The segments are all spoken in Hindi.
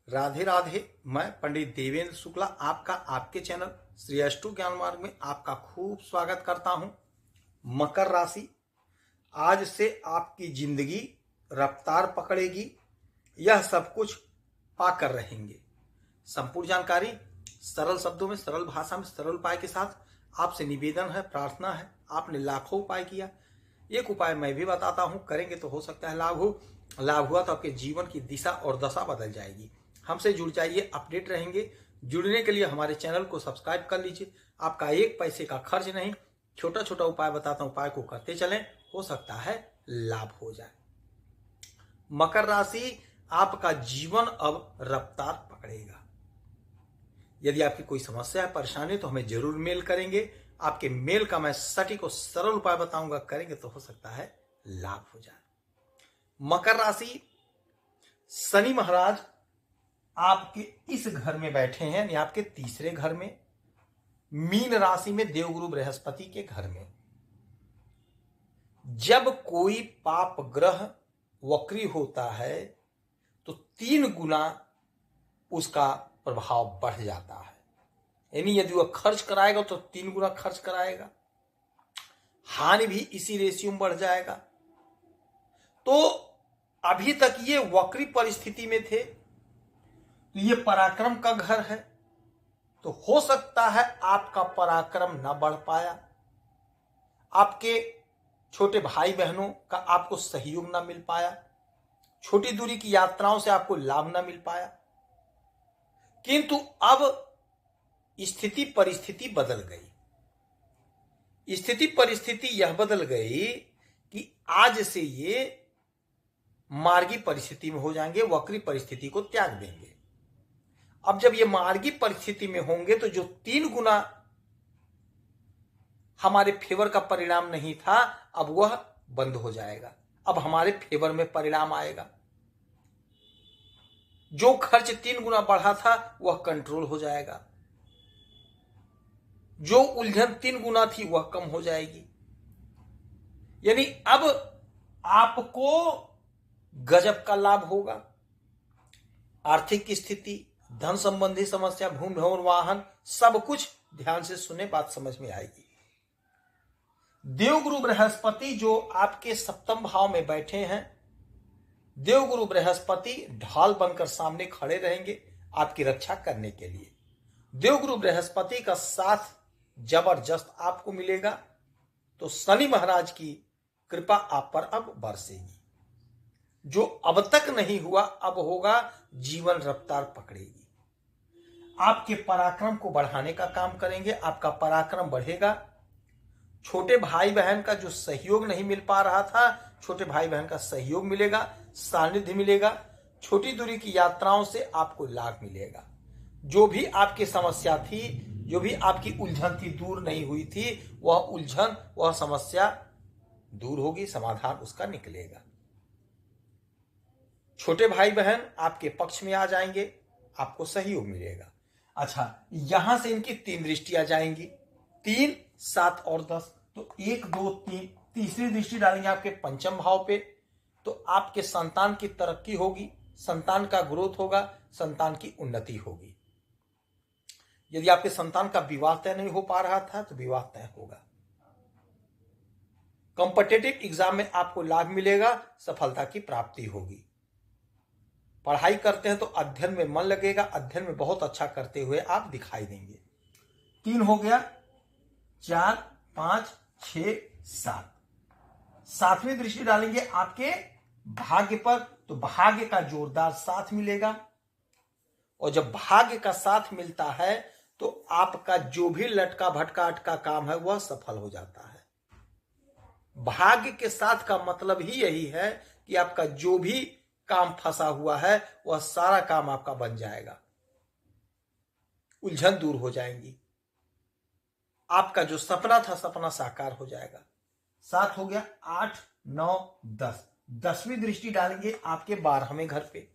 राधे राधे। मैं पंडित देवेंद्र शुक्ला आपका आपके चैनल श्री अष्टु ज्ञान मार्ग में आपका खूब स्वागत करता हूं। मकर राशि, आज से आपकी जिंदगी रफ्तार पकड़ेगी। यह सब कुछ पाकर रहेंगे। संपूर्ण जानकारी सरल शब्दों में, सरल भाषा में, सरल उपाय के साथ आपसे निवेदन है, प्रार्थना है। आपने लाखों उपाय किया, एक उपाय मैं भी बताता हूं, करेंगे तो हो सकता है लाभ हो। लाभ हुआ तो आपके जीवन की दिशा और दशा बदल जाएगी। हमसे जुड़ जाइए, अपडेट रहेंगे। जुड़ने के लिए हमारे चैनल को सब्सक्राइब कर लीजिए। आपका एक पैसे का खर्च नहीं, छोटा छोटा उपाय बताता हूं, उपाय को करते चलें, हो सकता है लाभ हो जाए। मकर राशि, आपका जीवन अब रफ्तार पकड़ेगा। यदि आपकी कोई समस्या है, परेशानी, तो हमें जरूर मेल करेंगे। आपके मेल का मैं सटीक और सरल उपाय बताऊंगा, करेंगे तो हो सकता है लाभ हो जाए। मकर राशि, शनि महाराज आपके इस घर में बैठे हैं, यानी आपके तीसरे घर में, मीन राशि में देवगुरु बृहस्पति के घर में। जब कोई पाप ग्रह वक्री होता है तो 3 गुना उसका प्रभाव बढ़ जाता है। यानी यदि वह खर्च कराएगा तो 3 गुना खर्च कराएगा, हानि भी इसी रेशियो में बढ़ जाएगा। तो अभी तक ये वक्री परिस्थिति में थे, तो ये पराक्रम का घर है, तो हो सकता है आपका पराक्रम न बढ़ पाया, आपके छोटे भाई बहनों का आपको सहयोग न मिल पाया, छोटी दूरी की यात्राओं से आपको लाभ न मिल पाया। किंतु अब स्थिति परिस्थिति बदल गई। स्थिति परिस्थिति यह बदल गई कि आज से ये मार्गी परिस्थिति में हो जाएंगे, वक्री परिस्थिति को त्याग देंगे। अब जब ये मार्गी परिस्थिति में होंगे तो जो 3 गुना हमारे फेवर का परिणाम नहीं था, अब वह बंद हो जाएगा। अब हमारे फेवर में परिणाम आएगा। जो खर्च 3 गुना बढ़ा था वह कंट्रोल हो जाएगा। जो उलझन 3 गुना थी वह कम हो जाएगी। यानी अब आपको गजब का लाभ होगा। आर्थिक स्थिति, धन संबंधी समस्या, भूमि भवन, वाहन, सब कुछ ध्यान से सुने, बात समझ में आएगी। देवगुरु बृहस्पति जो आपके 7वें भाव में बैठे हैं, देवगुरु बृहस्पति ढाल बनकर सामने खड़े रहेंगे आपकी रक्षा करने के लिए। देवगुरु बृहस्पति का साथ जबरदस्त आपको मिलेगा। तो शनि महाराज की कृपा आप पर अब बरसेगी। जो अब तक नहीं हुआ अब होगा, जीवन रफ्तार पकड़ेगी। आपके पराक्रम को बढ़ाने का काम करेंगे, आपका पराक्रम बढ़ेगा। छोटे भाई बहन का जो सहयोग नहीं मिल पा रहा था, छोटे भाई बहन का सहयोग मिलेगा, सानिध्य मिलेगा। छोटी दूरी की यात्राओं से आपको लाभ मिलेगा। जो भी आपकी समस्या थी, जो भी आपकी उलझन थी, दूर नहीं हुई थी, वह उलझन, वह समस्या दूर होगी, समाधान उसका निकलेगा। छोटे भाई बहन आपके पक्ष में आ जाएंगे, आपको सहयोग मिलेगा। अच्छा, यहां से इनकी 3 दृष्टियां जाएंगी, 3, 7 और 10। तो 1, 2, 3, तीसरी दृष्टि डालेंगे आपके 5वें भाव पे। तो आपके संतान की तरक्की होगी, संतान का ग्रोथ होगा, संतान की उन्नति होगी। यदि आपके संतान का विवाह तय नहीं हो पा रहा था तो विवाह तय होगा। कॉम्पिटिटिव एग्जाम में आपको लाभ मिलेगा, सफलता की प्राप्ति होगी। पढ़ाई करते हैं तो अध्ययन में मन लगेगा, अध्ययन में बहुत अच्छा करते हुए आप दिखाई देंगे। 3 हो गया, 4, 5, 6, 7। 7वीं दृष्टि डालेंगे आपके भाग्य पर। तो भाग्य का जोरदार साथ मिलेगा, और जब भाग्य का साथ मिलता है तो आपका जो भी लटका भटका अटका काम है वह सफल हो जाता है। भाग्य के साथ का मतलब ही यही है कि आपका जो भी काम फंसा हुआ है वह सारा काम आपका बन जाएगा, उलझन दूर हो जाएंगी, आपका जो सपना था सपना साकार हो जाएगा। 7 हो गया, 8, 9, 10। 10वीं दृष्टि डालेंगे आपके 12वें घर पे।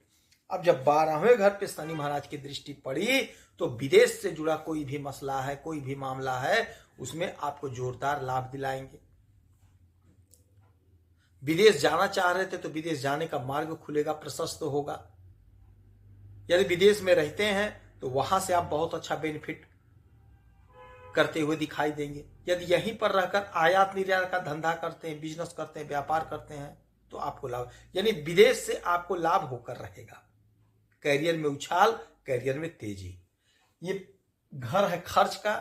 अब जब 12वें घर पे शनि महाराज की दृष्टि पड़ी तो विदेश से जुड़ा कोई भी मसला है, कोई भी मामला है, उसमें आपको जोरदार लाभ दिलाएंगे। विदेश जाना चाह रहे थे तो विदेश जाने का मार्ग खुलेगा, प्रशस्त होगा। यदि विदेश में रहते हैं तो वहां से आप बहुत अच्छा बेनिफिट करते हुए दिखाई देंगे। यदि यहीं पर रहकर आयात निर्यात का धंधा करते हैं, बिजनेस करते हैं, व्यापार करते हैं तो आपको लाभ, यानी विदेश से आपको लाभ होकर रहेगा। कैरियर में उछाल, कैरियर में तेजी। ये घर है खर्च का,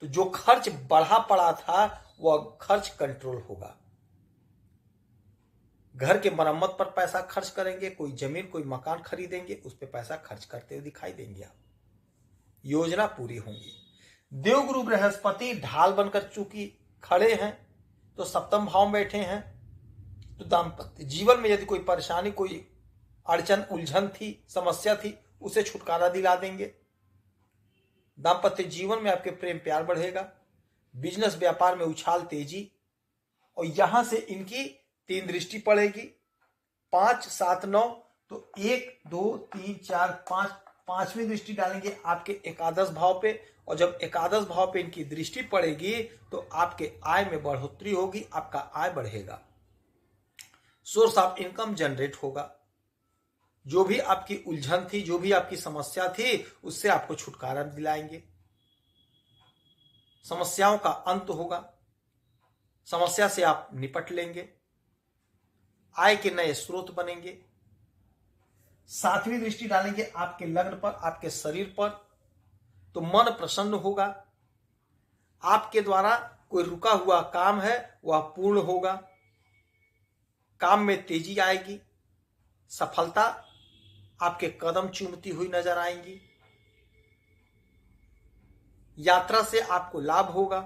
तो जो खर्च बढ़ा पड़ा था वह खर्च कंट्रोल होगा। घर के मरम्मत पर पैसा खर्च करेंगे, कोई जमीन कोई मकान खरीदेंगे, उस पर पैसा खर्च करते हुए दिखाई देंगे आप। योजना पूरी होंगी। देवगुरु बृहस्पति ढाल बनकर चूंकि खड़े हैं तो सप्तम भाव में बैठे हैं, तो दाम्पत्य जीवन में यदि कोई परेशानी, कोई अड़चन, उलझन थी, समस्या थी, उसे छुटकारा दिला देंगे। दाम्पत्य जीवन में आपके प्रेम प्यार बढ़ेगा। बिजनेस व्यापार में उछाल, तेजी। और यहां से इनकी 3 दृष्टि पड़ेगी, 5, 7, 9, तो 1, 2, 3, 4, 5, 5वीं दृष्टि डालेंगे आपके एकादश भाव पे। और जब एकादश भाव पे इनकी दृष्टि पड़ेगी तो आपके आय में बढ़ोतरी होगी, आपका आय बढ़ेगा, सोर्स ऑफ इनकम जनरेट होगा। जो भी आपकी उलझन थी, जो भी आपकी समस्या थी, उससे आपको छुटकारा दिलाएंगे। समस्याओं का अंत होगा, समस्या से आप निपट लेंगे, आय के नए स्रोत बनेंगे। 7वीं दृष्टि डालेंगे आपके लग्न पर, आपके शरीर पर, तो मन प्रसन्न होगा। आपके द्वारा कोई रुका हुआ काम है वह पूर्ण होगा, काम में तेजी आएगी, सफलता आपके कदम चूमती हुई नजर आएंगी। यात्रा से आपको लाभ होगा।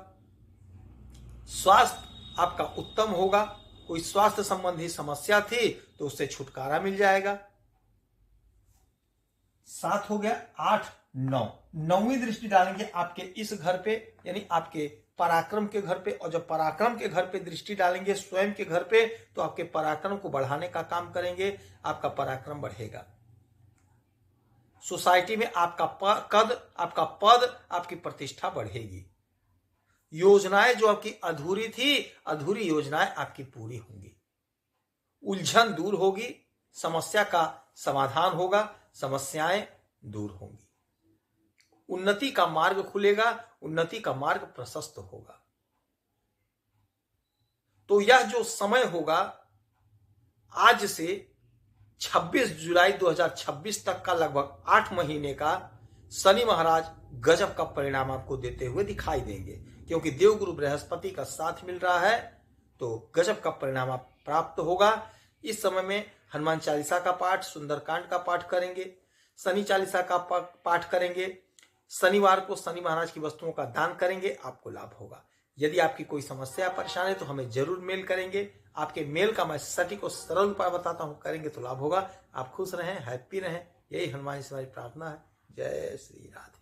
स्वास्थ्य आपका उत्तम होगा। कोई स्वास्थ्य संबंधी समस्या थी तो उससे छुटकारा मिल जाएगा। 7 हो गया, 8, 9, 9वीं दृष्टि डालेंगे आपके इस घर पे, यानी आपके पराक्रम के घर पे। और जब पराक्रम के घर पे दृष्टि डालेंगे, स्वयं के घर पे, तो आपके पराक्रम को बढ़ाने का काम करेंगे, आपका पराक्रम बढ़ेगा। सोसाइटी में आपका आपका पद, आपकी प्रतिष्ठा बढ़ेगी। योजनाएं जो आपकी अधूरी थी, अधूरी योजनाएं आपकी पूरी होंगी। उलझन दूर होगी, समस्या का समाधान होगा, समस्याएं दूर होंगी। उन्नति का मार्ग खुलेगा, उन्नति का मार्ग प्रशस्त होगा। तो यह जो समय होगा आज से 26 जुलाई 2026 तक का, लगभग 8 महीने का, शनि महाराज गजब का परिणाम आपको देते हुए दिखाई देंगे। क्योंकि देवगुरु बृहस्पति का साथ मिल रहा है तो गजब का परिणाम आप प्राप्त होगा। इस समय में हनुमान चालीसा का पाठ, सुंदरकांड का पाठ करेंगे, शनि चालीसा का पाठ करेंगे, शनिवार को शनि महाराज की वस्तुओं का दान करेंगे, आपको लाभ होगा। यदि आपकी कोई समस्या परेशानी है तो हमें जरूर मेल करेंगे। आपके मेल का मैं सटीक और सरल उपाय बताता हूं, करेंगे तो लाभ होगा। आप खुश रहें, हैप्पी रहें, यही हनुमान से हमारी प्रार्थना है। जय श्री राधे।